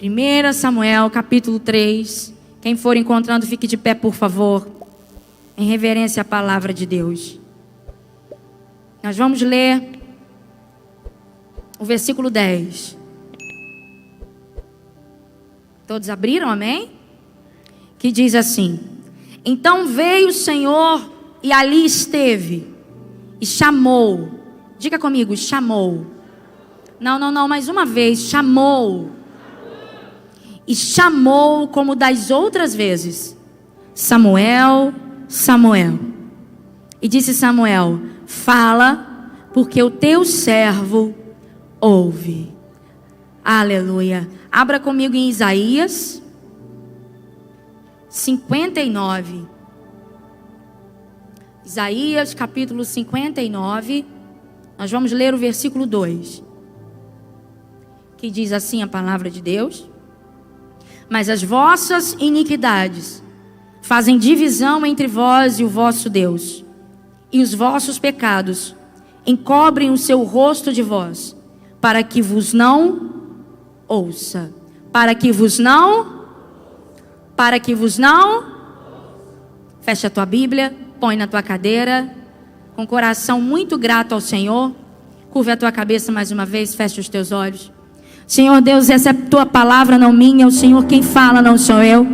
1 Samuel, capítulo 3. Quem for encontrando, fique de pé, por favor, em reverência à palavra de Deus. Nós vamos ler o versículo 10. Todos abriram, amém? Que diz assim: Então veio o Senhor e ali esteve e chamou. Diga comigo, chamou. Não, mais uma vez, chamou. E chamou como das outras vezes: Samuel, Samuel. E disse Samuel: Fala, porque o teu servo ouve. Aleluia. Abra comigo em Isaías 59. Isaías capítulo 59. Nós vamos ler o versículo 2. Que diz assim a palavra de Deus: Mas as vossas iniquidades fazem divisão entre vós e o vosso Deus, e os vossos pecados encobrem o seu rosto de vós, para que vos não ouça. Para que vos não. Fecha a tua Bíblia, põe na tua cadeira, com o coração muito grato ao Senhor. Curva a tua cabeça mais uma vez, fecha os teus olhos. Senhor Deus, essa é a tua palavra, não minha. É o Senhor quem fala, não sou eu.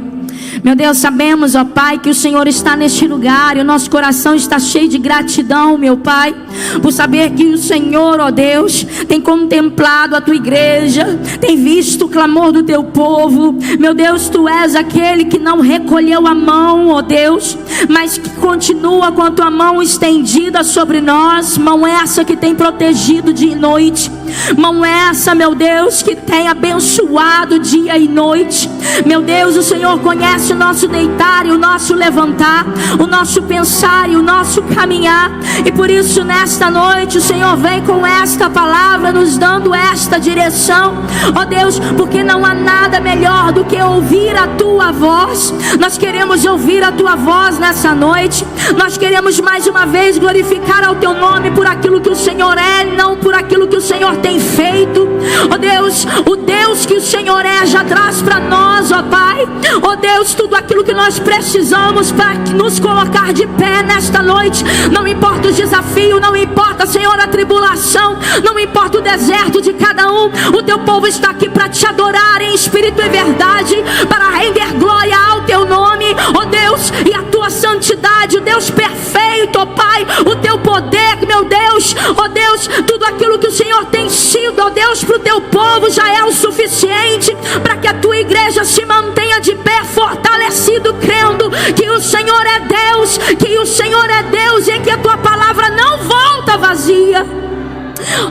Meu Deus, sabemos, ó Pai, que o Senhor está neste lugar e o nosso coração está cheio de gratidão, meu Pai, por saber que o Senhor, ó Deus, tem contemplado a tua igreja, tem visto o clamor do teu povo. Meu Deus, tu és aquele que não recolheu a mão, ó Deus, mas que continua com a tua mão estendida sobre nós, mão essa que tem protegido dia e noite, mão essa, meu Deus, que tem abençoado dia e noite. Meu Deus, o Senhor conhece o nosso deitar e o nosso levantar, o nosso pensar e o nosso caminhar, e por isso nesta noite o Senhor vem com esta palavra, nos dando esta direção, ó Deus, porque não há nada melhor do que ouvir a tua voz. Nós queremos ouvir a tua voz nessa noite. Nós queremos mais uma vez glorificar ao teu nome por aquilo que o Senhor é, não por aquilo que o Senhor tem feito. Ó Deus, o Deus que o Senhor é já traz para nós, ó Pai, ó Deus, tudo aquilo que nós precisamos para nos colocar de pé nesta noite. Não importa o desafio, não importa, Senhor, a tribulação, não importa o deserto de cada um. O teu povo está aqui para te adorar em espírito e verdade, para render glória ao teu nome, ó Deus, e a tua santidade, o Deus perfeito, ó Pai, o teu poder, meu Deus, ó Deus, tudo aquilo que o Senhor tem sido, ó Deus, para o teu povo já é o suficiente para que a tua igreja se mantenha de pé, fortalecido, crendo que o Senhor é Deus, que o Senhor é Deus e que a tua palavra não volta vazia.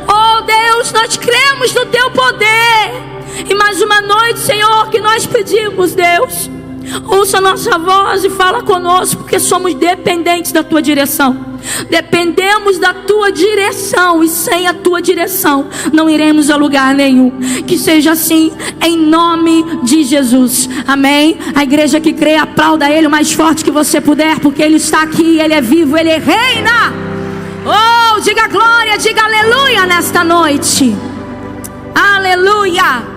Oh Deus, nós cremos no teu poder. E mais uma noite, Senhor, que nós pedimos, Deus, ouça a nossa voz e fala conosco, porque somos dependentes da tua direção. Dependemos da tua direção, e sem a tua direção não iremos a lugar nenhum. Que seja assim, em nome de Jesus, amém. A igreja que crê, aplauda Ele o mais forte que você puder, porque Ele está aqui, Ele é vivo, Ele reina. Oh, diga glória, diga aleluia nesta noite. Aleluia.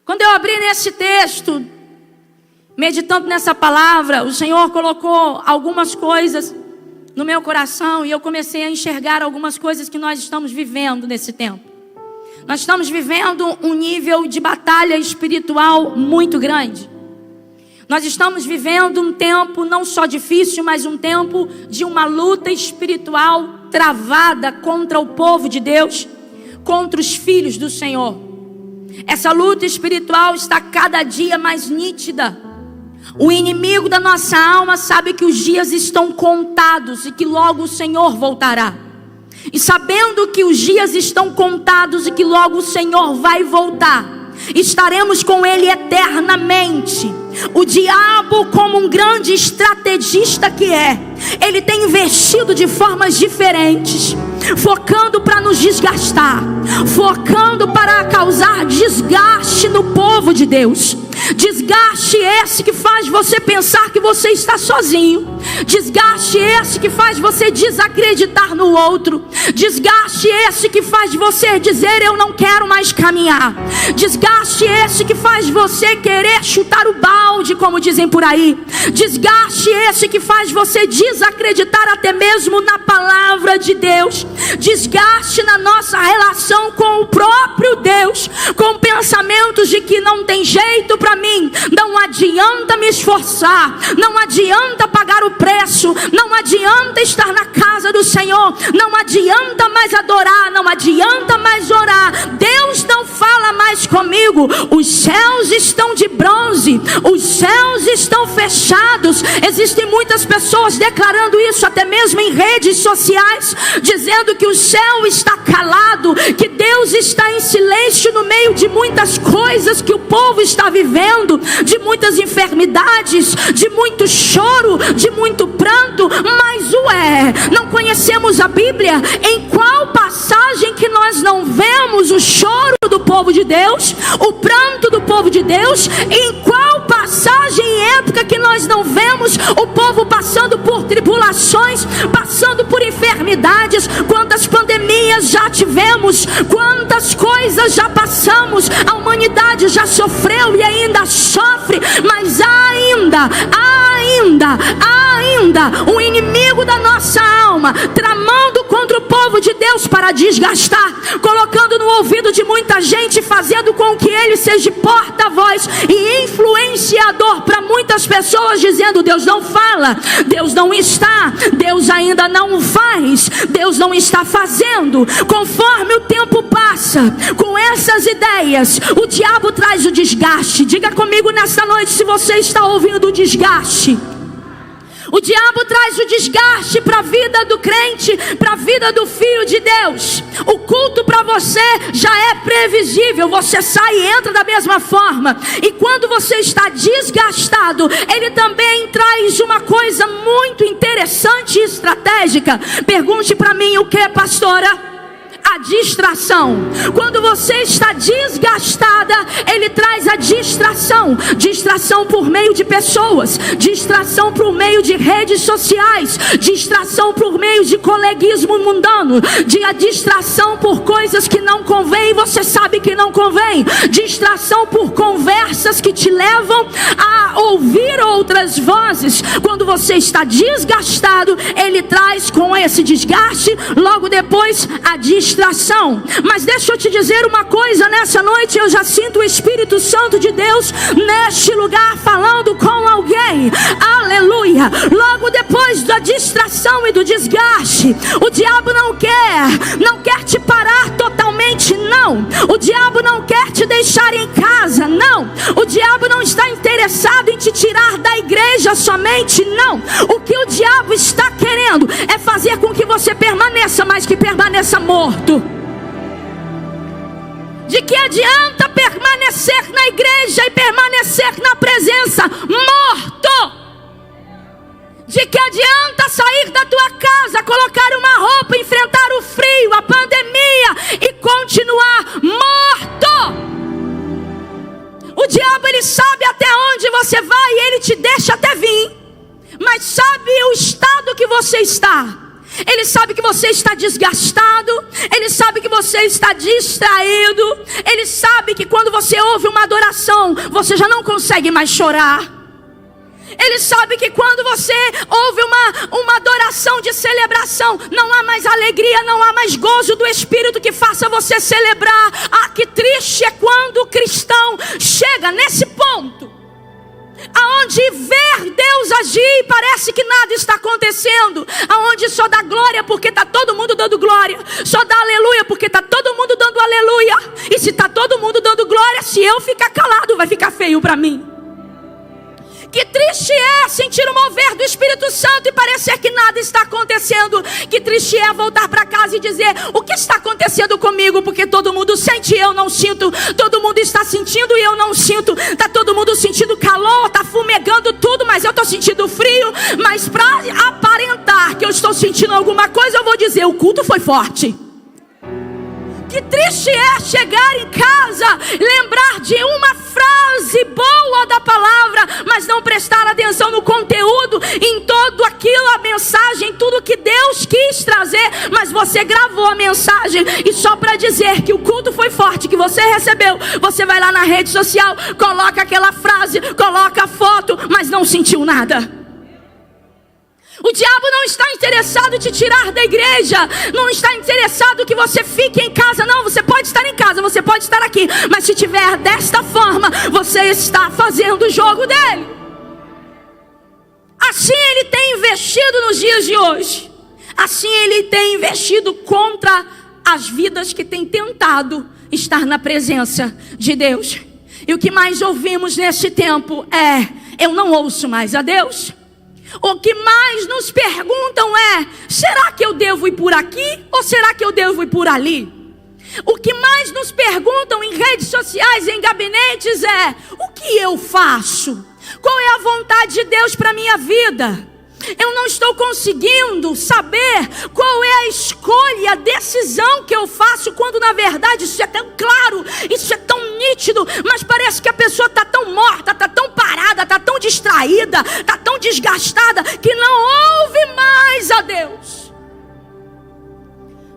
Quando eu abri nesse texto, meditando nessa palavra, o Senhor colocou algumas coisas no meu coração e eu comecei a enxergar algumas coisas que nós estamos vivendo nesse tempo. Nós estamos vivendo um nível de batalha espiritual muito grande. Nós estamos vivendo um tempo não só difícil, mas um tempo de uma luta espiritual travada contra o povo de Deus, contra os filhos do Senhor. Essa luta espiritual está cada dia mais nítida. O inimigo da nossa alma sabe que os dias estão contados e que logo o Senhor voltará. E sabendo que os dias estão contados e que logo o Senhor vai voltar, estaremos com Ele eternamente. O diabo, como um grande estrategista que é, ele tem investido de formas diferentes, focando para nos desgastar, focando para causar desgaste no povo de Deus. Desgaste esse que faz você pensar que você está sozinho. Desgaste esse que faz você desacreditar no outro. Desgaste esse que faz você dizer: eu não quero mais caminhar. Desgaste esse que faz você querer chutar o balde, como dizem por aí. Desgaste esse que faz você desacreditar até mesmo na palavra de Deus. Desgaste na nossa relação com o próprio Deus, com pensamentos de que não tem jeito para mim, não adianta me esforçar, não adianta pagar o preço, não adianta estar na casa do Senhor, não adianta mais adorar, não adianta mais orar. Deus não fala mais comigo. Os céus estão de bronze, os céus estão fechados. Existem muitas pessoas declarando isso até mesmo em redes sociais, dizendo que o céu está calado, que Deus está em silêncio no meio de muitas coisas que o povo está vivendo, de muitas enfermidades, de muito choro, de muito pranto. Mas não conhecemos a Bíblia? Em qual passagem que nós não vemos o choro do povo de Deus, o pranto do povo de Deus? Em qual passagem e época que nós não vemos o povo passando por tribulações, passando por enfermidades? Quantas pandemias já tivemos, quantas coisas já passamos, a humanidade já sofreu e ainda sofre, mas ainda o inimigo da nossa alma tramando contra o povo de Deus para desgastar, colocando no ouvido de muita gente, fazendo com que ele seja porta-voz e influenciador para muitas pessoas, dizendo: Deus não fala, Deus não está, Deus ainda não faz, Deus não está fazendo. Conforme o tempo passa, com essas ideias, o diabo traz o desgaste. Diga comigo nessa noite se você está ouvindo o desgaste. O diabo traz o desgaste para a vida do crente, para a vida do filho de Deus. O culto para você já é previsível, você sai e entra da mesma forma. E quando você está desgastado, ele também traz uma coisa muito interessante e estratégica. Pergunte para mim: o que, pastora? A distração. Quando você está desgastada, ele traz a distração. Distração por meio de pessoas, distração por meio de redes sociais, distração por meio de coleguismo mundano, a distração por coisas que não convém e você sabe que não convém, distração por conversas que te levam a ouvir outras vozes. Quando você está desgastado, ele traz com esse desgaste logo depois a distração. Mas deixa eu te dizer uma coisa nessa noite. Eu já sinto o Espírito Santo de Deus neste lugar falando com alguém. Aleluia. Logo depois da distração e do desgaste, o diabo não quer te parar totalmente, não. O diabo não quer te deixar em casa, não. O diabo não está interessado em te tirar da igreja somente, não. O que o diabo está querendo é fazer com que você permaneça, mas que permaneça morto. De que adianta permanecer na igreja e permanecer na presença morto? De que adianta sair da tua casa, colocar uma roupa, enfrentar o frio, a pandemia e continuar morto? O diabo, ele sabe até onde você vai e ele te deixa até vir, mas sabe o estado que você está. Ele sabe que você está desgastado, ele sabe que você está distraído, ele sabe que quando você ouve uma adoração, você já não consegue mais chorar. Ele sabe que quando você ouve uma adoração de celebração, não há mais alegria, não há mais gozo do Espírito que faça você celebrar. Ah, que triste é quando o cristão chega nesse ponto, aonde ver Deus agir e parece que nada está acontecendo, aonde só dá glória porque está todo mundo dando glória, só dá aleluia porque está todo mundo dando aleluia. E se está todo mundo dando glória, se eu ficar calado, vai ficar feio para mim. Que triste é sentir o mover do Espírito Santo e parecer que nada está acontecendo. Que triste é voltar para casa e dizer: o que está acontecendo comigo? Porque todo mundo sente e eu não sinto. Todo mundo está sentindo e eu não sinto. Está todo mundo sentindo calor, está fumegando tudo, mas eu estou sentindo frio. Mas para aparentar que eu estou sentindo alguma coisa, eu vou dizer: o culto foi forte. Que triste é chegar em casa, lembrar de uma frase boa da palavra, mas não prestar atenção no conteúdo, em todo aquilo, a mensagem, tudo que Deus quis trazer, mas você gravou a mensagem, e só para dizer que o culto foi forte, que você recebeu, você vai lá na rede social, coloca aquela frase, coloca a foto, mas não sentiu nada. O diabo não está interessado em te tirar da igreja, não está interessado que você fique em casa. Não, você pode estar em casa, você pode estar aqui, mas se tiver desta forma, você está fazendo o jogo dele. Assim ele tem investido nos dias de hoje. Assim ele tem investido contra as vidas que têm tentado estar na presença de Deus. E o que mais ouvimos nesse tempo é: eu não ouço mais a Deus. O que mais nos perguntam é: será que eu devo ir por aqui ou será que eu devo ir por ali? O que mais nos perguntam em redes sociais, em gabinetes é: o que eu faço? Qual é a vontade de Deus para a minha vida? Eu não estou conseguindo saber qual é a escolha, a decisão que eu faço, quando na verdade isso é tão claro, isso é tão nítido, mas parece que a pessoa está tão morta, está tão parada, está tão distraída, está tão desgastada, que não ouve mais a Deus.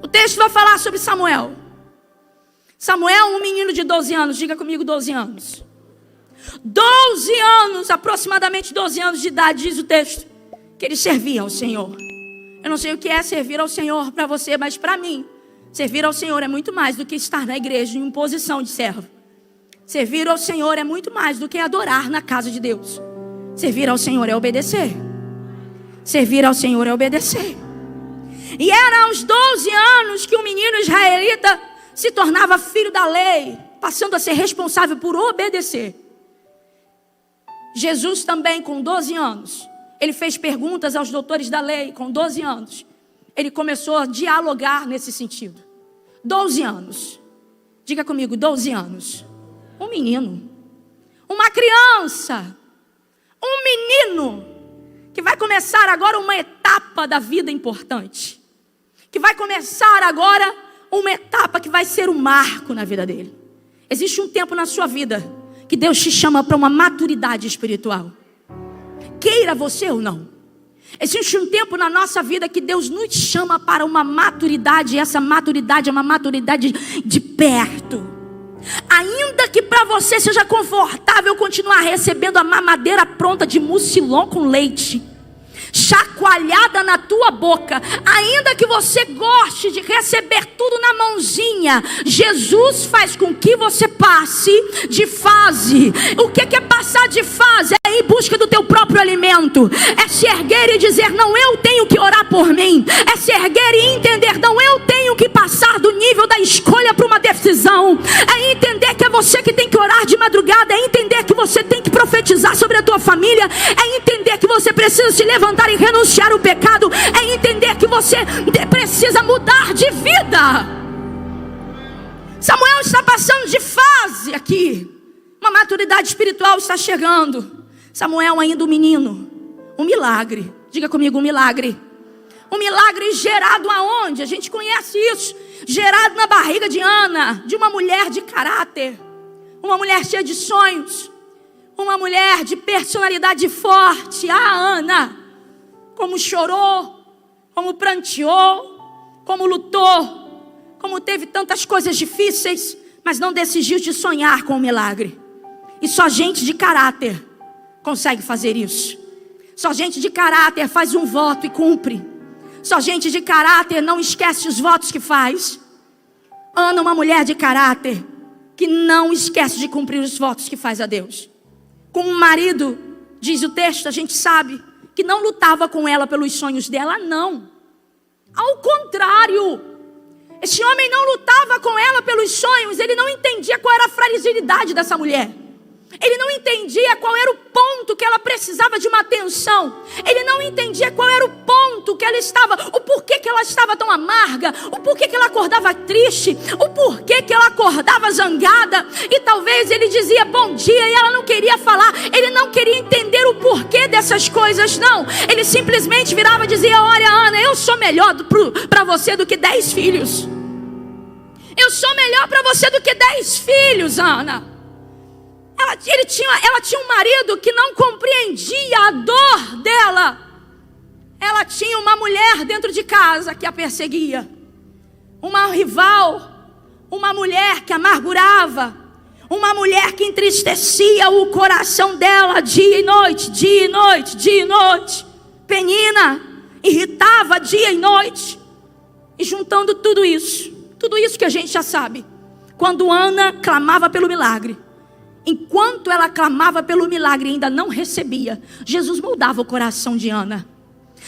O texto vai falar sobre Samuel. Samuel, um menino de 12 anos, diga comigo, 12 anos. 12 anos, aproximadamente 12 anos de idade, diz o texto, que ele servia ao Senhor. Eu não sei o que é servir ao Senhor para você, mas para mim, servir ao Senhor é muito mais do que estar na igreja em posição de servo. Servir ao Senhor é muito mais do que adorar na casa de Deus. Servir ao Senhor é obedecer. Servir ao Senhor é obedecer. E era aos 12 anos que um menino israelita se tornava filho da lei, passando a ser responsável por obedecer. Jesus também, com 12 anos, ele fez perguntas aos doutores da lei. Com 12 anos, ele começou a dialogar nesse sentido. 12 anos. Diga comigo, 12 anos. Um menino. Uma criança. Um menino. Que vai começar agora uma etapa da vida importante. Que vai começar agora uma etapa que vai ser um marco na vida dele. Existe um tempo na sua vida que Deus te chama para uma maturidade espiritual. Queira você ou não. Existe um tempo na nossa vida que Deus nos chama para uma maturidade. E essa maturidade é uma maturidade de perto. Ainda que para você seja confortável continuar recebendo a mamadeira pronta de mucilon com leite, chacoalhada na tua boca, ainda que você goste de receber tudo na mãozinha, Jesus faz com que você passe de fase. O que é passar de fase? É ir em busca do teu próprio alimento. É se erguer e dizer: não, eu tenho que orar por mim. É se erguer e entender: não, eu tenho que passar do nível da escolha para uma decisão. É entender que é você que tem que orar de madrugada. É entender que você tem que profetizar sobre a tua família. É entender que você precisa se levantar e renunciar ao pecado. É entender que você precisa mudar de vida. Samuel está passando de fase aqui. Uma maturidade espiritual está chegando. Samuel ainda um menino. Um milagre. Diga comigo, um milagre. Um milagre gerado aonde? A gente conhece isso. Gerado na barriga de Ana, de uma mulher de caráter. Uma mulher cheia de sonhos. Uma mulher de personalidade forte. Ah, Ana, como chorou, como pranteou, como lutou, como teve tantas coisas difíceis, mas não desistiu de sonhar com o milagre. E só gente de caráter consegue fazer isso. Só gente de caráter faz um voto e cumpre. Só gente de caráter não esquece os votos que faz. Ana, uma mulher de caráter que não esquece de cumprir os votos que faz a Deus. Com um marido, diz o texto, a gente sabe, que não lutava com ela pelos sonhos dela, não. Ao contrário, esse homem não lutava com ela pelos sonhos. Ele não entendia qual era a fragilidade dessa mulher. Ele não entendia qual era o ponto que ela precisava de uma atenção. Ele não entendia qual era o ponto que ela estava, o porquê que ela estava tão amarga, o porquê que ela acordava triste, o porquê que ela acordava zangada. E talvez ele dizia bom dia e ela não queria falar. Ele não queria entender o porquê dessas coisas, não. Ele simplesmente virava e dizia: olha, Ana, eu sou melhor para você do que 10 filhos. Eu sou melhor para você do que 10 filhos, Ana. Ela tinha um marido que não compreendia a dor dela. Ela tinha uma mulher dentro de casa que a perseguia. Uma rival. Uma mulher que amargurava. Uma mulher que entristecia o coração dela dia e noite, dia e noite, dia e noite. Penina irritava dia e noite. E juntando tudo isso que a gente já sabe, quando Ana clamava pelo milagre, enquanto ela clamava pelo milagre e ainda não recebia, Jesus moldava o coração de Ana.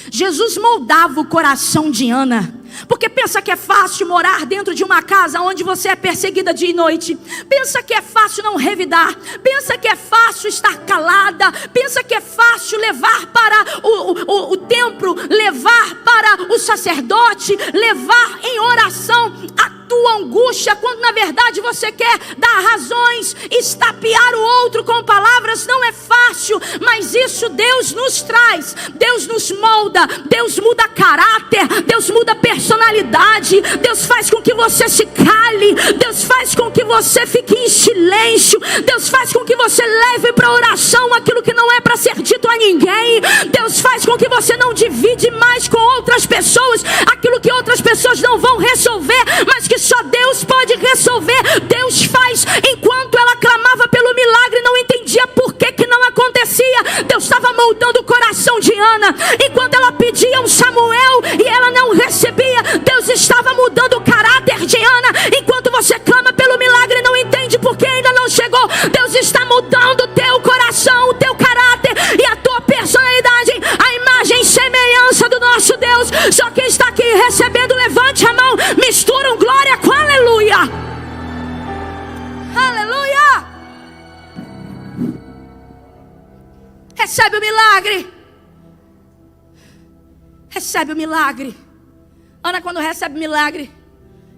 Jesus moldava o coração de Ana. Porque pensa que é fácil morar dentro de uma casa onde você é perseguida dia e noite. Pensa que é fácil não revidar. Pensa que é fácil estar calada. Pensa que é fácil levar para o templo, levar para o sacerdote, levar em oração a tua angústia, quando na verdade você quer dar razões, estapear o outro com palavras. Não é fácil, mas isso Deus nos traz. Deus nos molda. Deus muda caráter. Deus muda personalidade. Deus faz com que você se cale. Deus faz com que você fique em silêncio. Deus faz com que você leve para oração aquilo que não é para ser dito a ninguém. Deus faz com que você não divide mais com outras pessoas aquilo que outras pessoas não vão resolver, mas que só Deus pode resolver. Deus faz. Enquanto ela clamava pelo milagre, não entendia por que não acontecia. Deus estava moldando o coração de Ana. Enquanto ela pedia um Samuel e ela não recebia, Deus estava mudando o caráter de Ana. Enquanto você clama pelo milagre e não entende por que ainda não chegou, Deus está mudando o teu coração, o teu caráter e a tua personalidade, a imagem e semelhança do nosso Deus. Só quem está aqui recebendo, levante a mão. Mistura um glória com aleluia. Aleluia. Recebe o milagre. Recebe o milagre. Ana, quando recebe o milagre,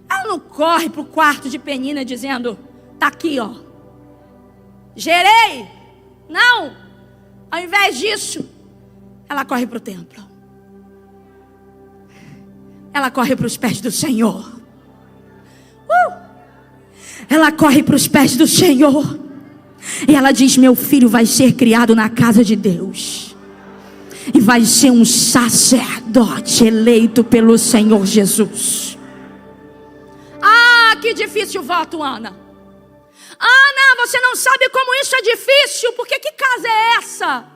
ela não corre para o quarto de Penina dizendo: tá aqui, ó, gerei. Não. Ao invés disso, ela corre para o templo. Ela corre para os pés do Senhor. Ela corre para os pés do Senhor. E ela diz: meu filho vai ser criado na casa de Deus. E vai ser um sacerdote eleito pelo Senhor Jesus. Ah, que difícil voto, Ana. Ana, você não sabe como isso é difícil. Porque que casa é essa?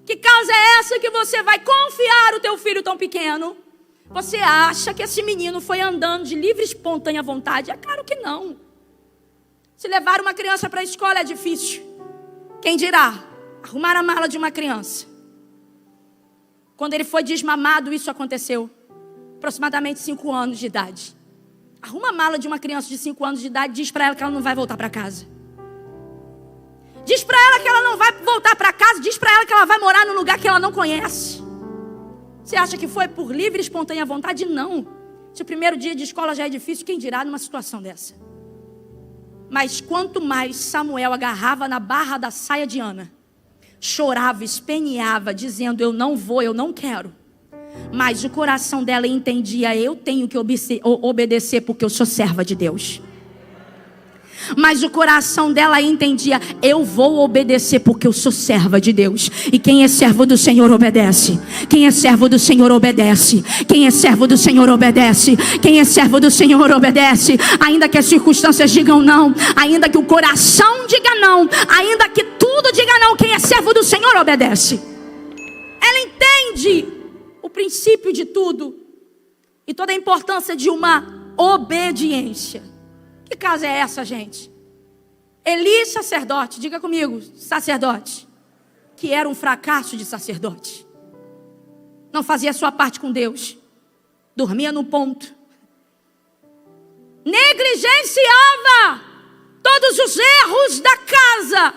Que casa é essa que você vai confiar o teu filho tão pequeno? Você acha que esse menino foi andando de livre e espontânea vontade? É claro que não. Se levar uma criança para a escola é difícil. Quem dirá arrumar a mala de uma criança? Quando ele foi desmamado, isso aconteceu. Aproximadamente 5 anos de idade. Arruma a mala de uma criança de 5 anos de idade. Diz para ela que ela não vai voltar para casa. Diz para ela que ela não vai voltar para casa. Diz para ela que ela vai morar num lugar que ela não conhece. Você acha que foi por livre e espontânea vontade? Não. Se o primeiro dia de escola já é difícil, quem dirá numa situação dessa? Mas quanto mais Samuel agarrava na barra da saia de Ana, chorava, esperneava, dizendo: eu não vou, eu não quero. Mas o coração dela entendia: eu tenho que obedecer porque eu sou serva de Deus. Mas o coração dela entendia: eu vou obedecer porque eu sou serva de Deus. E quem é servo do Senhor obedece. Quem é servo do Senhor obedece. Quem é servo do Senhor obedece. Quem é servo do Senhor obedece. Ainda que as circunstâncias digam não, ainda que o coração diga não, ainda que tudo diga não, quem é servo do Senhor obedece. Ela entende o princípio de tudo e toda a importância de uma obediência. Que casa é essa, gente? Eli, sacerdote, diga comigo, sacerdote, que era um fracasso de sacerdote. Não fazia a sua parte com Deus. Dormia no ponto. Negligenciava todos os erros da casa.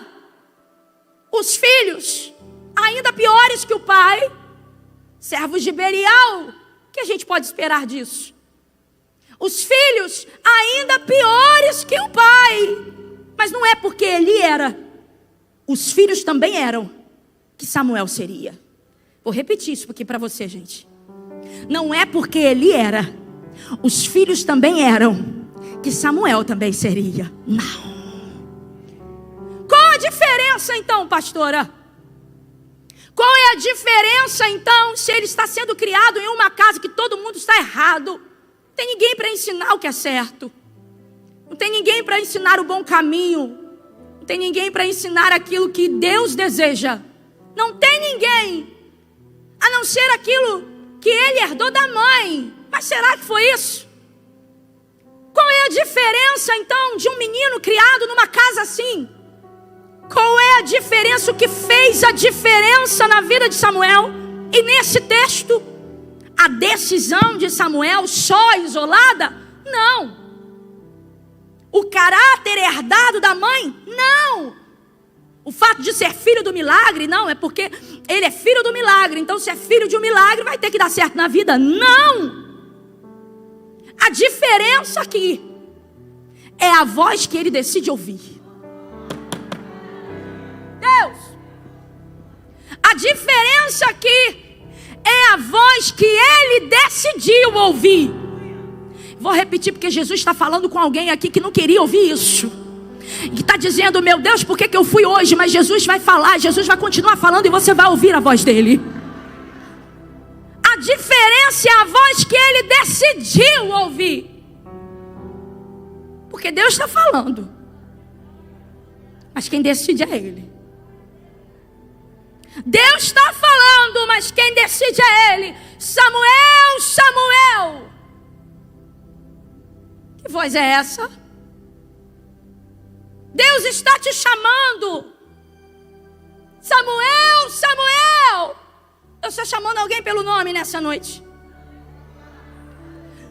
Os filhos, ainda piores que o pai, servos de Belial. O que a gente pode esperar disso? Os filhos ainda piores que o pai. Mas não é porque ele era. Os filhos também eram. Que Samuel seria. Vou repetir isso aqui para você, gente. Não é porque ele era. Os filhos também eram. que Samuel também seria. Não. Qual a diferença então, pastora? Qual é a diferença então se ele está sendo criado em uma casa que todo mundo está errado? Não tem ninguém para ensinar o que é certo. Não tem ninguém para ensinar o bom caminho. Não tem ninguém para ensinar aquilo que Deus deseja. Não tem ninguém, a não ser aquilo que ele herdou da mãe. Mas será que foi isso? Qual é a diferença então de um menino criado numa casa assim? Qual é a diferença, o que fez a diferença na vida de Samuel? E nesse texto, a decisão de Samuel só isolada? Não. O caráter herdado da mãe? Não. O fato de ser filho do milagre? Não, é porque ele é filho do milagre. Então se é filho de um milagre vai ter que dar certo na vida? Não. A diferença aqui é a voz que ele decide ouvir. Deus, a diferença aqui é a voz que ele decidiu ouvir. Vou repetir porque Jesus está falando com alguém aqui que não queria ouvir isso, que está dizendo, meu Deus, por que eu fui hoje? Mas Jesus vai falar, Jesus vai continuar falando e você vai ouvir a voz dele. A diferença é a voz que ele decidiu ouvir. Porque Deus está falando, mas quem decide é ele. Deus está falando, mas quem decide é ele. Samuel, Samuel. Que voz é essa? Deus está te chamando. Samuel, Samuel. Eu estou chamando alguém pelo nome nessa noite.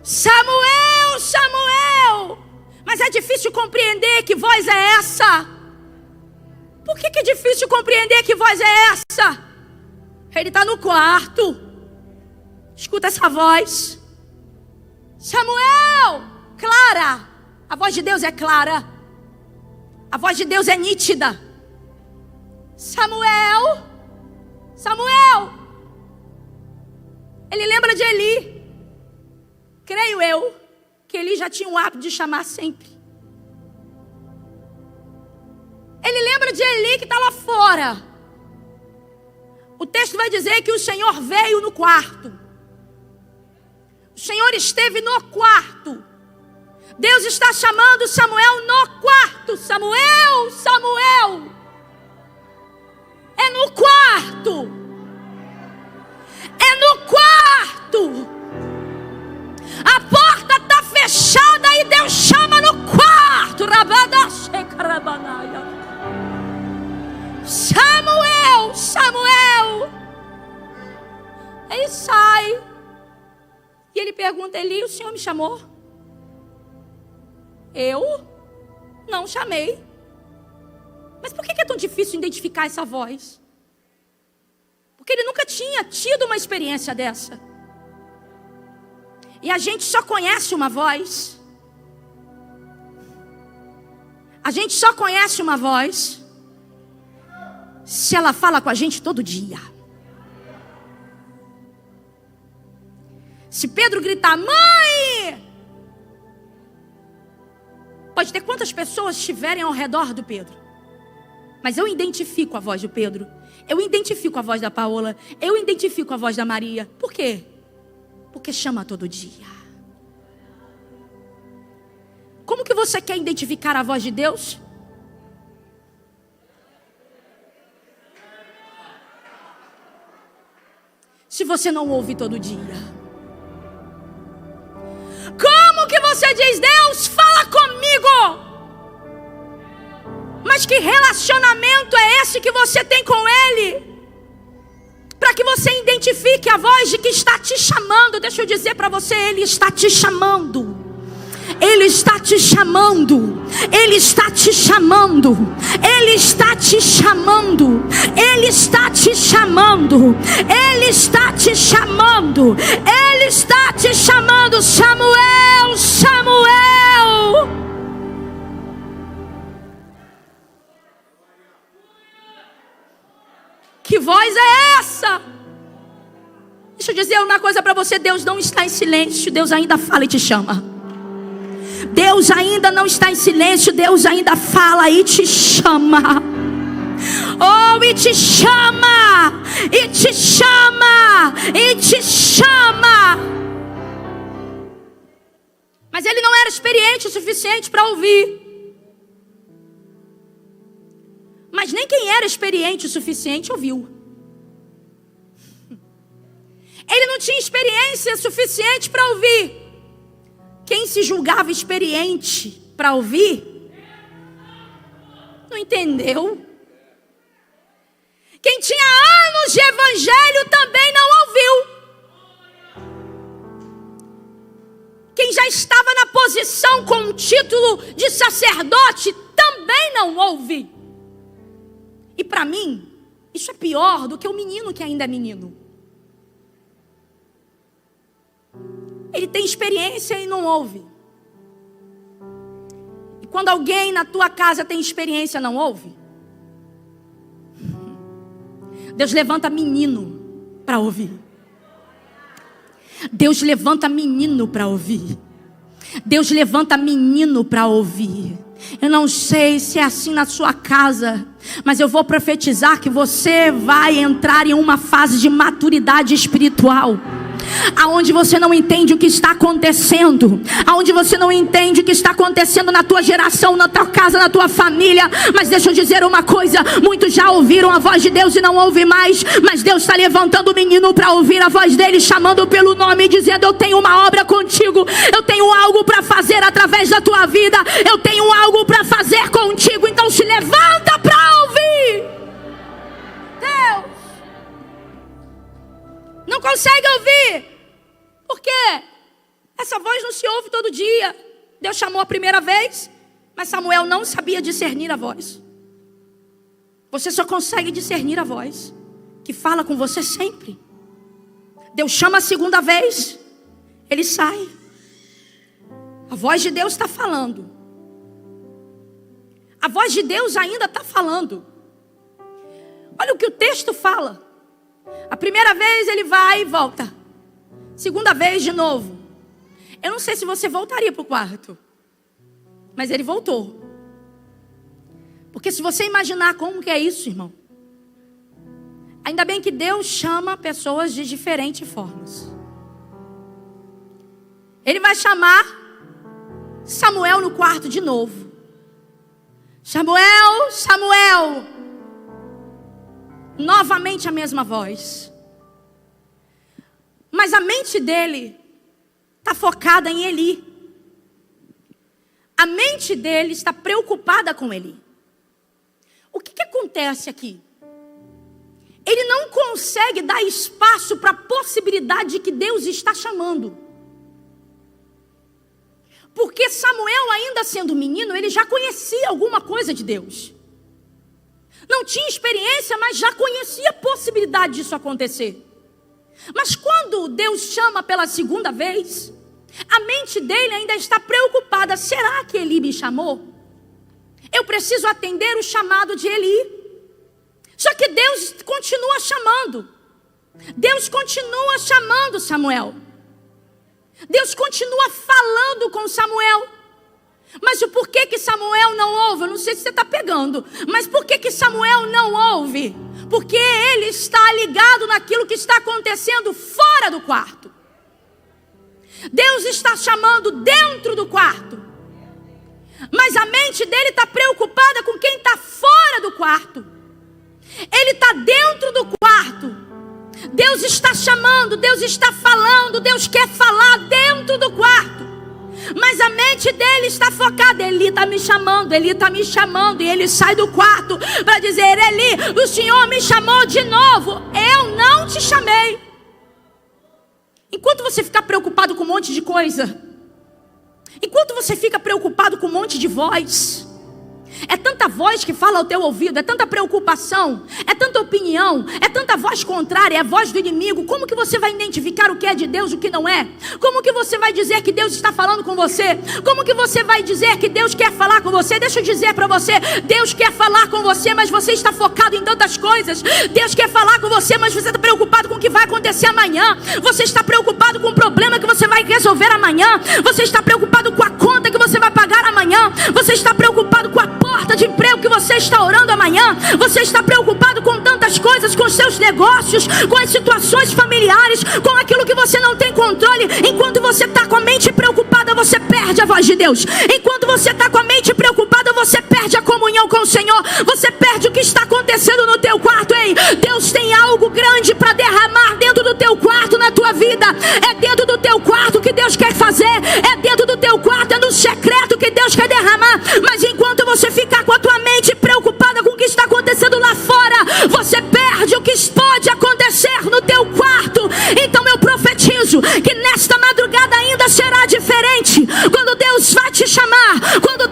Samuel, Samuel. Mas é difícil compreender que voz é essa. Por que é difícil compreender que voz é essa? Ele está no quarto. Escuta essa voz. Samuel, clara. A voz de Deus é clara. A voz de Deus é nítida. Samuel, Samuel. Ele lembra de Eli. Creio eu que Eli já tinha o hábito de chamar sempre. Ele lembra de Eli que está lá fora. O texto vai dizer que o Senhor veio no quarto. O Senhor esteve no quarto. Deus está chamando Samuel no quarto. Samuel, Samuel. É no quarto. É no quarto. A porta está fechada e Deus chama no quarto. Samuel, Samuel. Ele sai. E ele pergunta, Eli, o Senhor me chamou? Eu não chamei. Mas por que é tão difícil identificar essa voz? Porque ele nunca tinha tido uma experiência dessa. E a gente só conhece uma voz. A gente só conhece uma voz se ela fala com a gente todo dia. Se Pedro gritar, mãe! Pode ter quantas pessoas estiverem ao redor do Pedro, mas eu identifico a voz do Pedro. Eu identifico a voz da Paola. Eu identifico a voz da Maria. Por quê? Porque chama todo dia. Como que você quer identificar a voz de Deus? Se você não ouve todo dia. Como que você diz, Deus, fala comigo? Mas que relacionamento é esse que você tem com Ele? Para que você identifique a voz de que está te chamando. Deixa eu dizer para você, Ele está te chamando. Ele está te chamando. Ele está te chamando. Ele está te chamando. Ele está te chamando. Ele está te chamando. Ele está te chamando. Samuel, Samuel. Que voz é essa? Deixa eu dizer uma coisa para você. Deus não está em silêncio. Deus ainda fala e te chama. Deus ainda não está em silêncio, Deus ainda fala e te chama. Oh, e te chama, e te chama, e te chama. Mas ele não era experiente o suficiente para ouvir. Mas nem quem era experiente o suficiente ouviu. Ele não tinha experiência suficiente para ouvir. Quem se julgava experiente para ouvir, não entendeu. Quem tinha anos de evangelho também não ouviu. Quem já estava na posição com o título de sacerdote também não ouve. E para mim, isso é pior do que o menino que ainda é menino. Ele tem experiência e não ouve. E quando alguém na tua casa tem experiência e não ouve, Deus levanta menino para ouvir. Deus levanta menino para ouvir. Deus levanta menino para ouvir. Eu não sei se é assim na sua casa, mas eu vou profetizar que você vai entrar em uma fase de maturidade espiritual, aonde você não entende o que está acontecendo, aonde você não entende o que está acontecendo na tua geração, na tua casa, na tua família. Mas deixa eu dizer uma coisa: muitos já ouviram a voz de Deus e não ouvem mais, mas Deus está levantando o menino para ouvir a voz dele, chamando pelo nome, dizendo: eu tenho uma obra contigo, eu tenho algo para fazer através da tua vida, eu tenho algo para fazer contigo. Então se levanta para ouvir. Deus não consegue ouvir. Por quê? Essa voz não se ouve todo dia. Deus chamou a primeira vez, mas Samuel não sabia discernir a voz. Você só consegue discernir a voz que fala com você sempre. Deus chama a segunda vez, ele sai. A voz de Deus está falando. A voz de Deus ainda está falando. Olha o que o texto fala. A primeira vez ele vai e volta. Segunda vez de novo. Eu não sei se você voltaria para o quarto, mas ele voltou. Porque se você imaginar como que é isso, irmão, ainda bem que Deus chama pessoas de diferentes formas. Ele vai chamar Samuel no quarto de novo. Samuel, Samuel. Novamente a mesma voz. Mas a mente dele está focada em Eli. A mente dele está preocupada com Eli. O que acontece aqui? Ele não consegue dar espaço para a possibilidade de que Deus está chamando. Porque Samuel, ainda sendo menino, ele já conhecia alguma coisa de Deus. Não tinha experiência, mas já conhecia a possibilidade disso acontecer. Mas quando Deus chama pela segunda vez, a mente dele ainda está preocupada. Será que Eli me chamou? Eu preciso atender o chamado de Eli. Só que Deus continua chamando. Deus continua chamando Samuel. Deus continua falando com Samuel. Mas o porquê que Samuel não ouve? Eu não sei se você está pegando. Mas por que Samuel não ouve? Porque ele está ligado naquilo que está acontecendo fora do quarto. Deus está chamando dentro do quarto. Mas a mente dele está preocupada com quem está fora do quarto. Ele está dentro do quarto. Deus está chamando, Deus está falando, Deus quer falar dentro do quarto. Mas a mente dele está focada. Eli está me chamando, Eli está me chamando. E ele sai do quarto para dizer: Eli, o Senhor me chamou de novo. Eu não te chamei. Enquanto você ficar preocupado com um monte de coisa, enquanto você fica preocupado com um monte de voz, É tanta voz que fala ao teu ouvido, é tanta preocupação, é tanta opinião, é tanta voz contrária, é a voz do inimigo. Como que você vai identificar o que é de Deus e o que não é? Como que você vai dizer que Deus está falando com você? Como que você vai dizer que Deus quer falar com você? Deixa eu dizer para você, Deus quer falar com você, mas você está focado em tantas coisas. Deus quer falar com você, mas você está preocupado com o que vai acontecer amanhã. Você está preocupado com o problema que você vai resolver amanhã. Você está preocupado com a conta que você vai pagar amanhã. Você está preocupado com a porta de emprego que você está orando amanhã. Você está preocupado com tantas coisas, com os seus negócios, com as situações familiares, com aquilo que você não tem controle. Enquanto você está com a mente preocupada, você perde a voz de Deus. Enquanto você está com a mente preocupada, você perde a comunhão com o Senhor. Você perde o que está acontecendo no teu quarto. Ei, Deus tem algo grande para derramar dentro do teu quarto, na tua vida. É dentro do teu quarto que Deus quer fazer. É dentro do teu quarto, é no secreto que Deus quer derramar. Mas enquanto você ficar com a tua mente preocupada com o que está acontecendo lá fora, você perde o que pode acontecer no teu quarto. Então eu profetizo que nesta madrugada ainda será diferente. Quando Deus vai te chamar, quando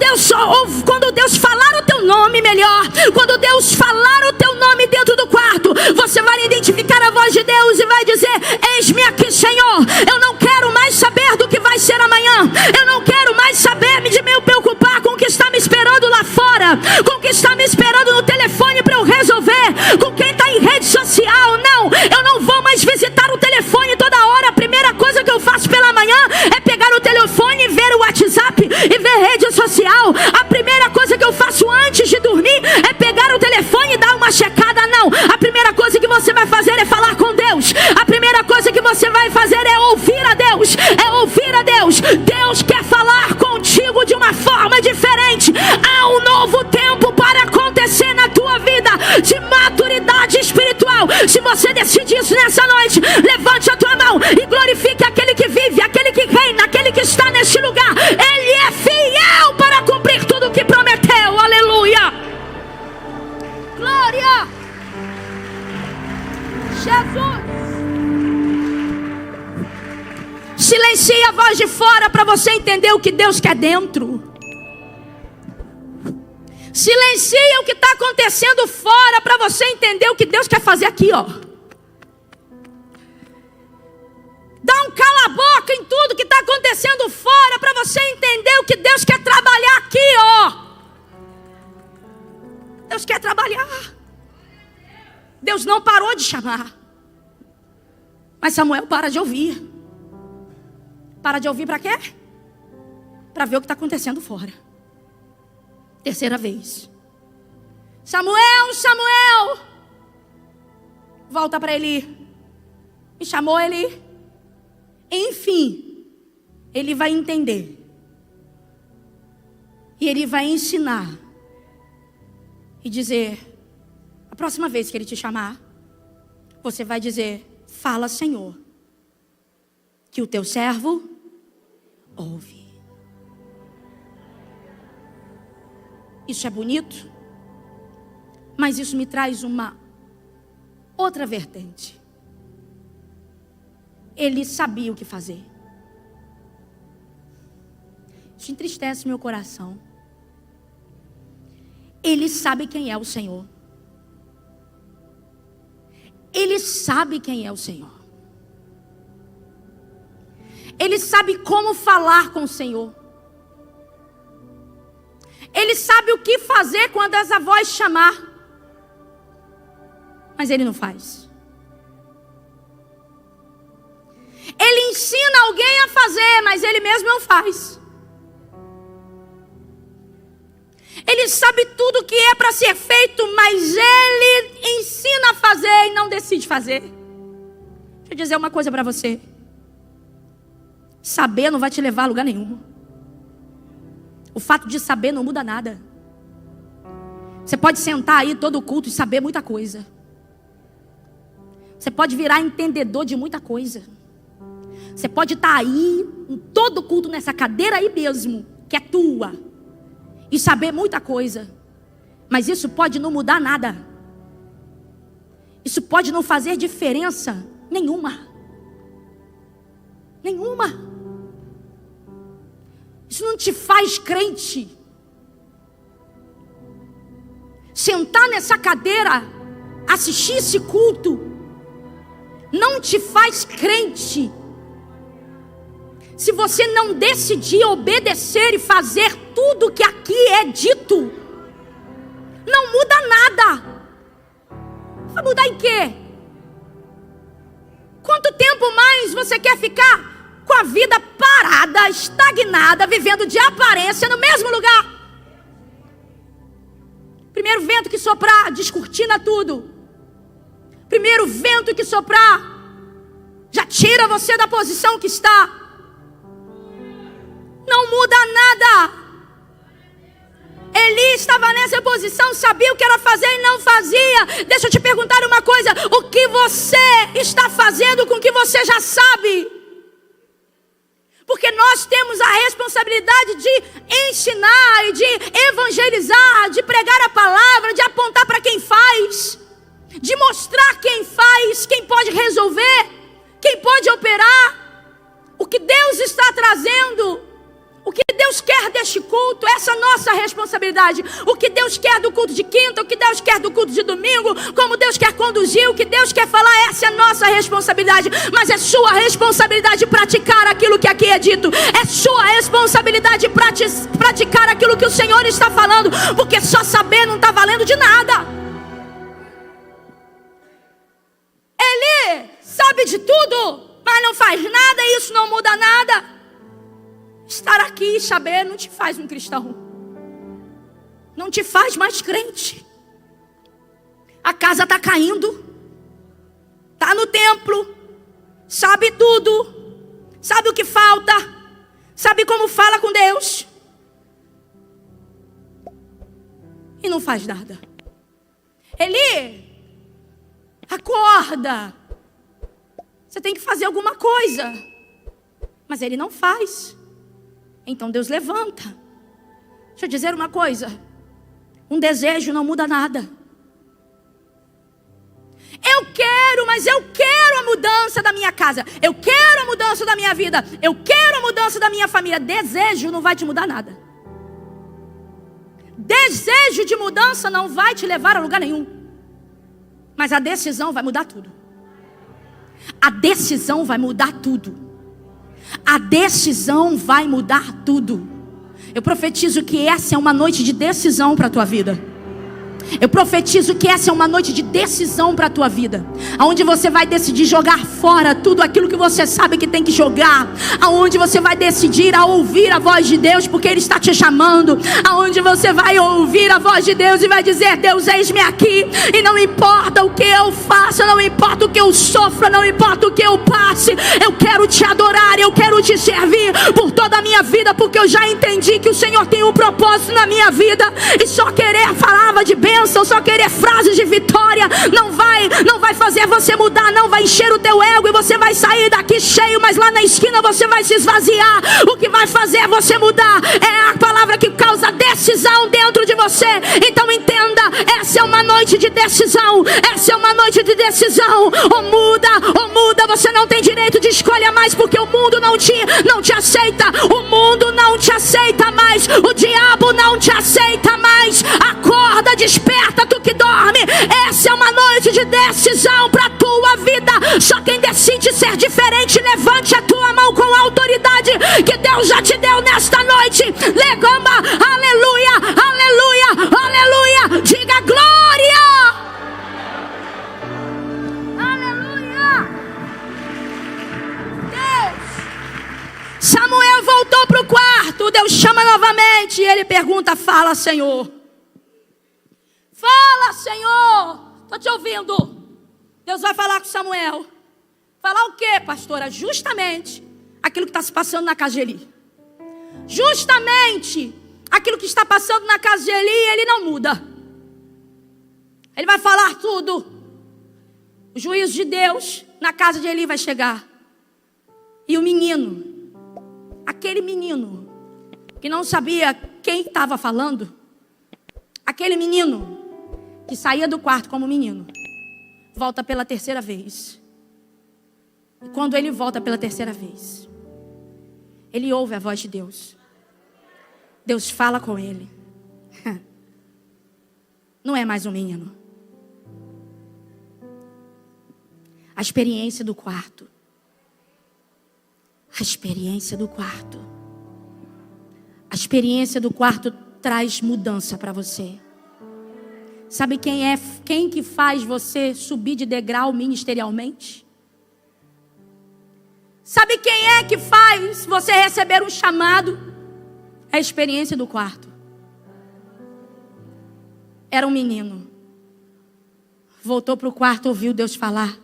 Deus falar o teu nome melhor, quando Deus falar o teu nome dentro do quarto, você vai identificar a voz de Deus e vai dizer: eis-me aqui, Senhor. Eu não quero mais saber do que vai ser amanhã. Eu não quero mais saber de me preocupar com o que está me esperando lá fora, com o que está me esperando no telefone para eu resolver, com quem está em rede social. Não, eu não vou mais visitar o telefone toda hora. A primeira coisa que eu faço pela manhã é pegar o telefone e ver o WhatsApp e ver rede social. A primeira coisa que eu faço antes de dormir é pegar o telefone e dar uma checada. Não, a primeira coisa que você vai fazer é falar com Deus. A primeira coisa que você vai fazer é ouvir a Deus. É ouvir a Deus. Deus quer falar contigo de uma forma diferente. Há um novo tempo para acontecer na tua vida, de maturidade espiritual. Se você decide isso nessa noite, levante a tua mão e glorifique aquele que vive, aquele que reina, aquele que está neste lugar. Ele é fiel para cumprir tudo o que prometeu. Aleluia. Glória. Jesus. Silencie a voz de fora para você entender o que Deus quer dentro. Silencie o que está acontecendo fora para você entender o que Deus quer fazer aqui, ó. Dá um cala-boca em tudo que está acontecendo fora para você entender o que Deus quer trabalhar aqui, ó. Deus quer trabalhar. Deus não parou de chamar. Mas Samuel para de ouvir. Para de ouvir para quê? Para ver o que está acontecendo fora. Terceira vez. Samuel, Samuel. Volta para Eli. Me chamou Eli. Enfim, ele vai entender. E ele vai ensinar. E dizer: a próxima vez que ele te chamar, você vai dizer: fala, Senhor, que o teu servo ouve. Isso é bonito, mas isso me traz uma outra vertente. Ele sabia o que fazer. Isso entristece meu coração. Ele sabe quem é o Senhor. Ele sabe quem é o Senhor. Ele sabe como falar com o Senhor. Ele sabe o que fazer quando essa voz chamar. Mas ele não faz. Ele ensina alguém a fazer, mas ele mesmo não faz. Ele sabe tudo o que é para ser feito, mas ele ensina a fazer e não decide fazer. Deixa eu dizer uma coisa para você. Saber não vai te levar a lugar nenhum. O fato de saber não muda nada. Você pode sentar aí todo o culto e saber muita coisa. Você pode virar entendedor de muita coisa. Você pode estar aí em todo o culto nessa cadeira aí mesmo, que é tua, e saber muita coisa. Mas isso pode não mudar nada. Isso pode não fazer diferença nenhuma. Nenhuma. Isso não te faz crente. sentar nessa cadeira, assistir esse culto, não te faz crente. Se você não decidir obedecer e fazer tudo que aqui é dito, não muda nada. Vai mudar em quê? Quanto tempo mais você quer ficar com a vida parada, estagnada, vivendo de aparência no mesmo lugar? Primeiro vento que soprar, descortina tudo. Primeiro vento que soprar, já tira você da posição que está. Não muda nada. Eli estava nessa posição, sabia o que era fazer e não fazia. Deixa eu te perguntar uma coisa: o que você está fazendo com o que você já sabe? Porque nós temos a responsabilidade de ensinar e de evangelizar, de pregar a palavra, de apontar para quem faz, de mostrar quem faz, quem pode resolver, quem pode operar. O que Deus está trazendo, o que Deus quer deste culto, essa é a nossa responsabilidade. O que Deus quer do culto de quinta, o que Deus quer do culto de domingo, como Deus quer conduzir, o que Deus quer falar, essa é a nossa responsabilidade. Mas é sua responsabilidade praticar aquilo que aqui é dito. É sua responsabilidade praticar aquilo que o Senhor está falando, porque só saber não está valendo de nada. Ele sabe de tudo, mas não faz nada, e isso não muda nada. Estar aqui e saber não te faz um cristão, não te faz mais crente. A casa está caindo, está no templo, sabe tudo, sabe o que falta, sabe como fala com Deus, e não faz nada. Eli, acorda, você tem que fazer alguma coisa, mas ele não faz. Então Deus levanta. Deixa eu dizer uma coisa: um desejo não muda nada. Eu quero, mas eu quero a mudança da minha casa, eu quero a mudança da minha vida, eu quero a mudança da minha família. Desejo não vai te mudar nada. Desejo de mudança não vai te levar a lugar nenhum. Mas a decisão vai mudar tudo. A decisão vai mudar tudo. A decisão vai mudar tudo. Eu profetizo que essa é uma noite de decisão para a tua vida. Eu profetizo que essa é uma noite de decisão para a tua vida, aonde você vai decidir jogar fora tudo aquilo que você sabe que tem que jogar, aonde você vai decidir a ouvir a voz de Deus, porque Ele está te chamando, aonde você vai ouvir a voz de Deus e vai dizer: Deus, eis-me aqui, e não importa o que eu faça, não importa o que eu sofra, não importa o que eu passe, eu quero te adorar, eu quero te servir por toda a minha vida, porque eu já entendi que o Senhor tem um propósito na minha vida, e só querer palavra de bênção, só querer frases de vitória não vai fazer você mudar, não vai encher o teu ego e você vai sair daqui cheio, mas lá na esquina você vai se esvaziar. O que vai fazer você mudar é a palavra que causa decisão dentro de você. Então entenda, essa é uma noite de decisão, essa é uma noite de decisão. Ou muda, você não tem direito de escolha mais, porque o mundo não te aceita, o mundo não te aceita mais, o diabo não te aceita mais. Acorda, desperta, tu que dorme. Essa é uma noite de decisão para a tua vida. Só quem decide ser diferente, levante a tua mão com a autoridade que Deus já te deu nesta noite. Legama, aleluia, aleluia, aleluia. Diga glória. Aleluia. Deus. Samuel voltou para o quarto. Deus chama novamente e ele pergunta: fala, Senhor. Fala, Senhor. Estou te ouvindo. Deus vai falar com Samuel. Falar o quê, pastora? Justamente aquilo que está se passando na casa de Eli. Justamente aquilo que está passando na casa de Eli, ele não muda. Ele vai falar tudo. O juízo de Deus na casa de Eli vai chegar. E o menino, aquele menino que não sabia quem estava falando, aquele menino que saía do quarto como menino, volta pela terceira vez. E quando ele volta pela terceira vez, ele ouve a voz de Deus. Deus fala com ele. não é mais um menino. A experiência do quarto. A experiência do quarto. A experiência do quarto traz mudança para você. Sabe quem que faz você subir de degrau ministerialmente? Sabe quem é que faz você receber um chamado? É a experiência do quarto. Era um menino. Voltou para o quarto, ouviu Deus falar.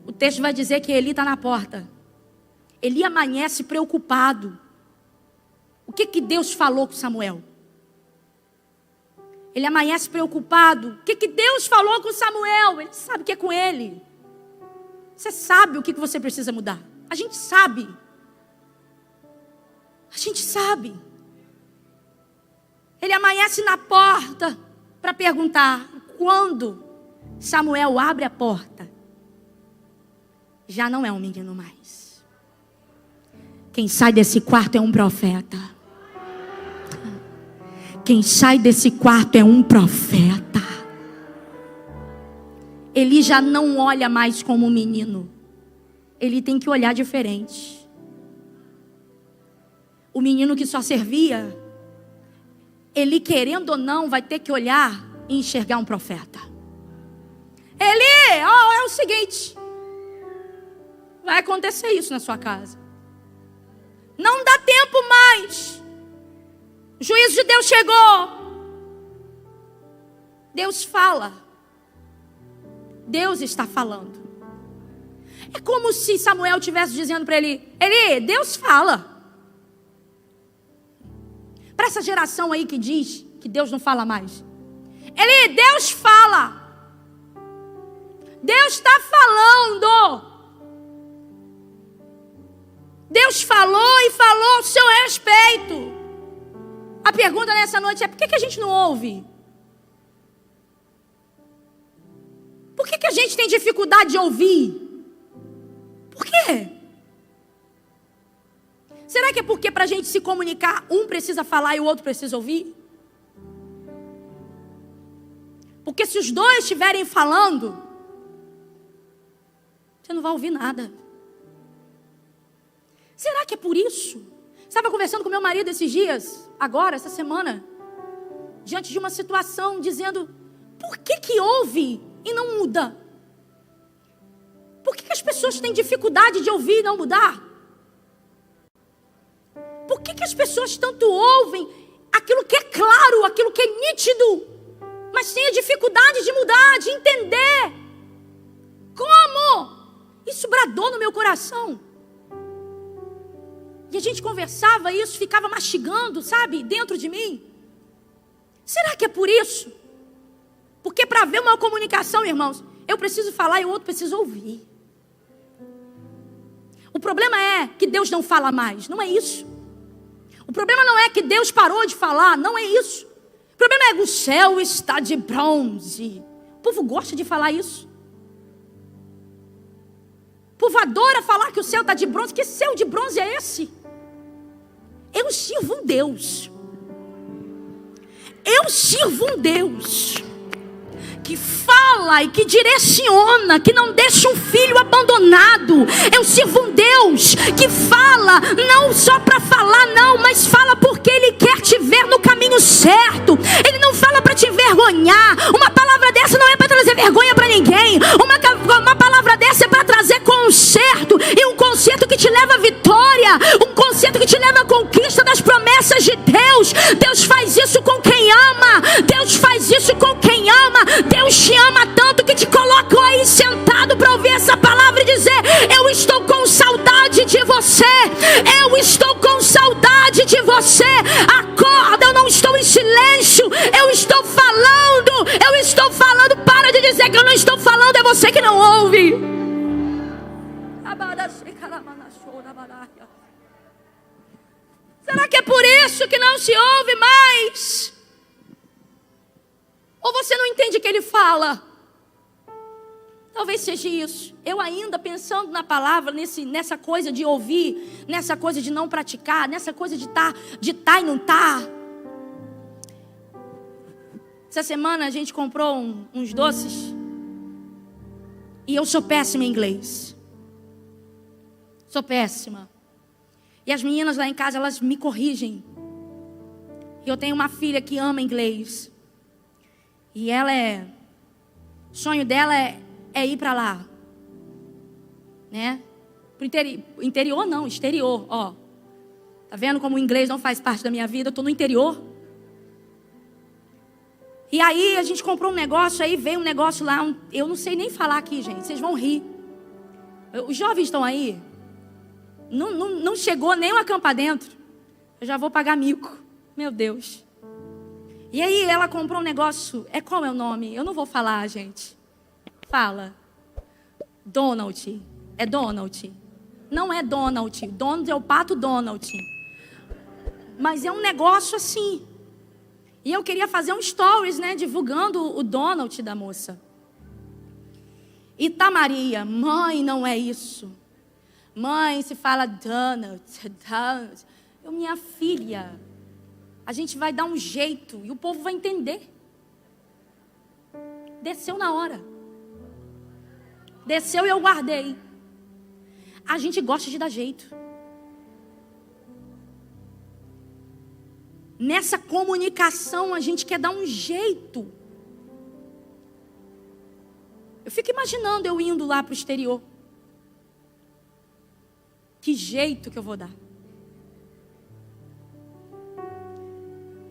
O texto vai dizer que Eli está na porta. Eli amanhece preocupado. O que Deus falou com Samuel? Ele amanhece preocupado. O que Deus falou com Samuel? Ele sabe que é com ele. Você sabe o que você precisa mudar. A gente sabe. A gente sabe. Ele amanhece na porta para perguntar. Quando Samuel abre a porta, já não é um menino mais. Quem sai desse quarto é um profeta. Quem sai desse quarto é um profeta. Ele já não olha mais como um menino. Ele tem que olhar diferente. O menino que só servia, ele querendo ou não vai ter que olhar e enxergar um profeta. É o seguinte, vai acontecer isso na sua casa. Não dá tempo mais. O juízo de Deus chegou. Deus fala. Deus está falando. É como se Samuel estivesse dizendo para ele: Deus fala. Para essa geração aí que diz que Deus não fala mais. Deus fala. Deus está falando. Deus falou e falou ao seu respeito. A pergunta nessa noite é: por que a gente não ouve? Por que a gente tem dificuldade de ouvir? Por quê? Será que é porque para a gente se comunicar, um precisa falar e o outro precisa ouvir? Porque se os dois estiverem falando, você não vai ouvir nada. Será que é por isso? Estava conversando com meu marido esses dias, agora, essa semana, diante de uma situação, dizendo: por que ouve e não muda? Por que as pessoas têm dificuldade de ouvir e não mudar? Por que as pessoas tanto ouvem aquilo que é claro, aquilo que é nítido, mas têm a dificuldade de mudar, de entender? Como? Isso bradou no meu coração. E a gente conversava e isso ficava mastigando, sabe, dentro de mim. Será que é por isso? Porque para haver uma comunicação, irmãos, eu preciso falar e o outro precisa ouvir. O problema é que Deus não fala mais, não é isso. O problema não é que Deus parou de falar, não é isso. O problema é que o céu está de bronze. O povo gosta de falar isso. O povo adora falar que o céu está de bronze. Que céu de bronze é esse? Eu sirvo um Deus. Eu sirvo um Deus que fala e que direciona, que não deixa um filho abandonado. Eu sirvo um Deus que fala, não só para falar não, mas fala porque Ele quer te ver no caminho certo. Ele não fala para te envergonhar. Uma palavra dessa não é para trazer vergonha para ninguém. Uma palavra dessa é para trazer conserto, e um conserto que te leva à vitória, um conserto que te leva à conquista das promessas de Deus. Deus faz isso com quem ama. Deus faz isso com quem ama. Deus te ama tanto que te colocou aí sentado para ouvir essa palavra e dizer: eu estou com saudade de você. Eu estou com saudade de você. Acorda, eu não estou em silêncio. Eu estou falando. Eu estou falando. Para de dizer que eu não estou falando. É você que não ouve. Será que é por isso que não se ouve mais? Ou você não entende o que ele fala? Talvez seja isso. Eu ainda pensando na palavra, nessa coisa de ouvir, nessa coisa de não praticar, nessa coisa de tá e não tá. Essa semana a gente comprou uns doces. E eu sou péssima em inglês. Sou péssima. E as meninas lá em casa, elas me corrigem. E eu tenho uma filha que ama inglês. E o sonho dela é ir para lá. Né? Pro interior não, exterior, ó. Tá vendo como o inglês não faz parte da minha vida? Eu tô no interior. E aí a gente comprou um negócio, aí veio um negócio lá, eu não sei nem falar aqui, gente, vocês vão rir. Os jovens estão aí, não chegou nem uma campa dentro, eu já vou pagar mico, meu Deus. E aí ela comprou um negócio, qual é o nome? Eu não vou falar, gente. Fala. Donald, é Donald. Não é Donald, Donald é o pato Donald. Mas é um negócio assim. E eu queria fazer um stories, né, divulgando o Donald da moça. E tá Maria, mãe, não é isso. Mãe, se fala Donald. Eu, minha filha, a gente vai dar um jeito e o povo vai entender. Desceu na hora. Desceu e eu guardei. A gente gosta de dar jeito. Nessa comunicação a gente quer dar um jeito. Eu fico imaginando eu indo lá para o exterior. Que jeito que eu vou dar.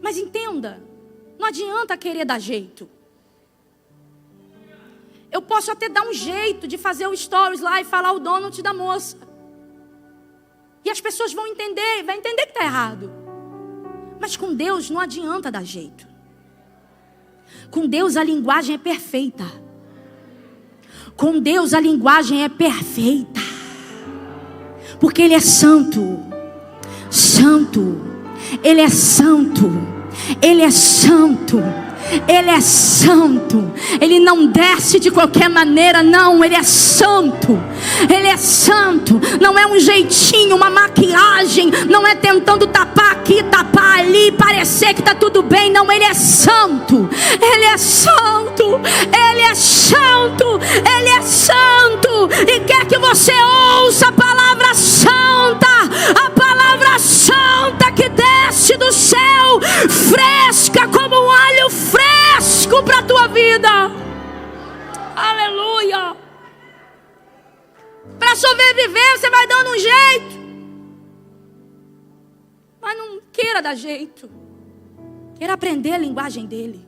Mas entenda, não adianta querer dar jeito. Eu posso até dar um jeito de fazer o stories lá e falar o Donald da moça. E as pessoas vão entender que está errado. Mas com Deus não adianta dar jeito. Com Deus a linguagem é perfeita. Com Deus a linguagem é perfeita. Porque Ele é santo. Santo. Ele é santo. Ele é santo. Ele é santo. Ele não desce de qualquer maneira, não. Ele é santo. Ele é santo. Não é um jeitinho, uma maquiagem. Não é tentando tapar aqui, tapar ali, parecer que está tudo bem. Não, Ele é santo. Ele é santo. Ele é santo. Ele é santo. E quer que você ouça a palavra santa. A palavra santa que desce do céu, fresca como um alho fresco para a tua vida. Aleluia. Para sobreviver você vai dando um jeito. Mas não queira dar jeito. Queira aprender a linguagem dele.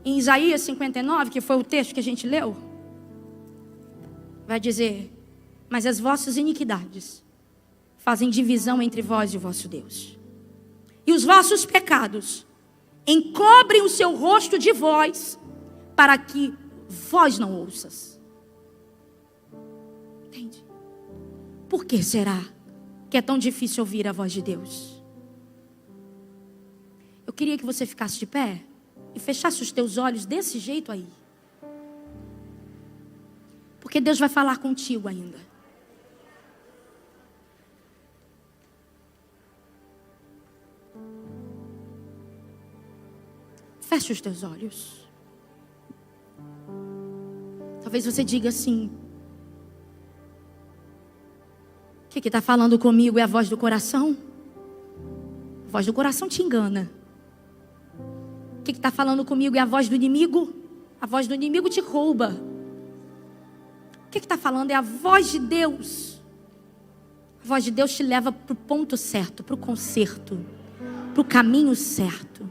Em Isaías 59, que foi o texto que a gente leu, vai dizer: mas as vossas iniquidades fazem divisão entre vós e o vosso Deus. E os vossos pecados encobrem o seu rosto de vós, para que vós não ouças. Entende? Por que será que é tão difícil ouvir a voz de Deus? Eu queria que você ficasse de pé e fechasse os teus olhos desse jeito aí. Porque Deus vai falar contigo ainda. Feche os teus olhos. Talvez você diga assim: o que está falando comigo é a voz do coração? A voz do coração te engana. O que está falando comigo é a voz do inimigo? A voz do inimigo te rouba. O que está falando é a voz de Deus. A voz de Deus te leva para o ponto certo, para o conserto, para o caminho certo.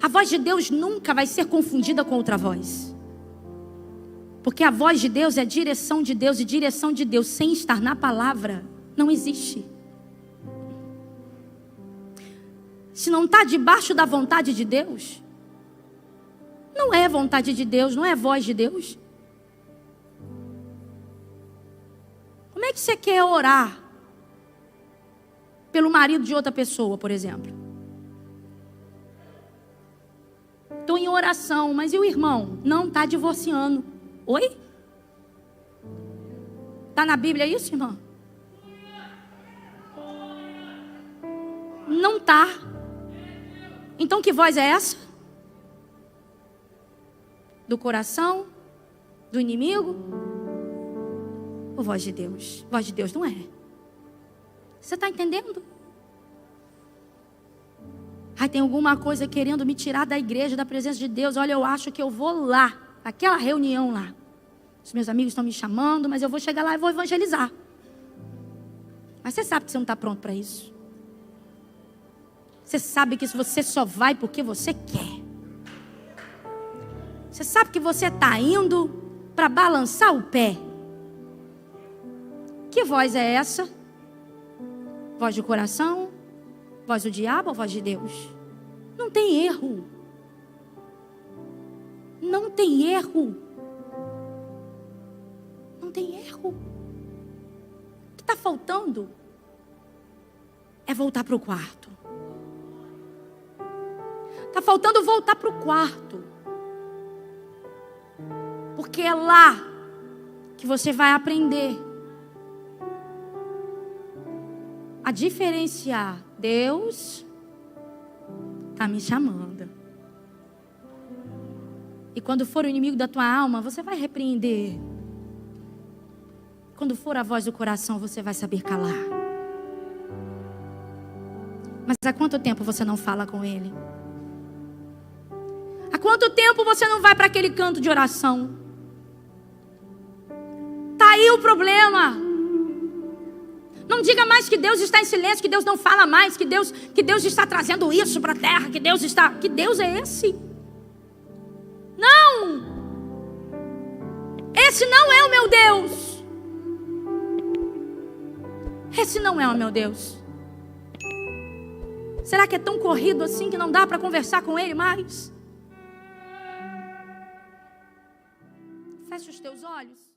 A voz de Deus nunca vai ser confundida com outra voz. Porque a voz de Deus é a direção de Deus, e direção de Deus sem estar na palavra não existe. Se não está debaixo da vontade de Deus, não é vontade de Deus, não é voz de Deus. Como é que você quer orar pelo marido de outra pessoa, por exemplo? Estou em oração, mas e o irmão? Não, está divorciando. Oi? Está na Bíblia isso, irmão? Não está. Então que voz é essa? Do coração? Do inimigo? Ou voz de Deus? Voz de Deus não é. Você está entendendo? Ai, tem alguma coisa querendo me tirar da igreja, da presença de Deus. Olha, eu acho que eu vou lá, naquela reunião lá. Os meus amigos estão me chamando, mas eu vou chegar lá e vou evangelizar. Mas você sabe que você não está pronto para isso. Você sabe que você só vai porque você quer. Você sabe que você está indo para balançar o pé. Que voz é essa? Voz do coração? Voz do diabo ou voz de Deus? Não tem erro. Não tem erro. Não tem erro. O que está faltando é voltar para o quarto. Está faltando voltar para o quarto. Porque é lá que você vai aprender a diferenciar. Deus está me chamando. E quando for o inimigo da tua alma, você vai repreender. Quando for a voz do coração, você vai saber calar. Mas há quanto tempo você não fala com ele? Há quanto tempo você não vai para aquele canto de oração? Está aí o problema. Não diga mais que Deus está em silêncio, que Deus não fala mais, que Deus está trazendo isso para a terra, que Deus é esse? Não! Esse não é o meu Deus. Esse não é o meu Deus. Será que é tão corrido assim que não dá para conversar com Ele mais? Feche os teus olhos.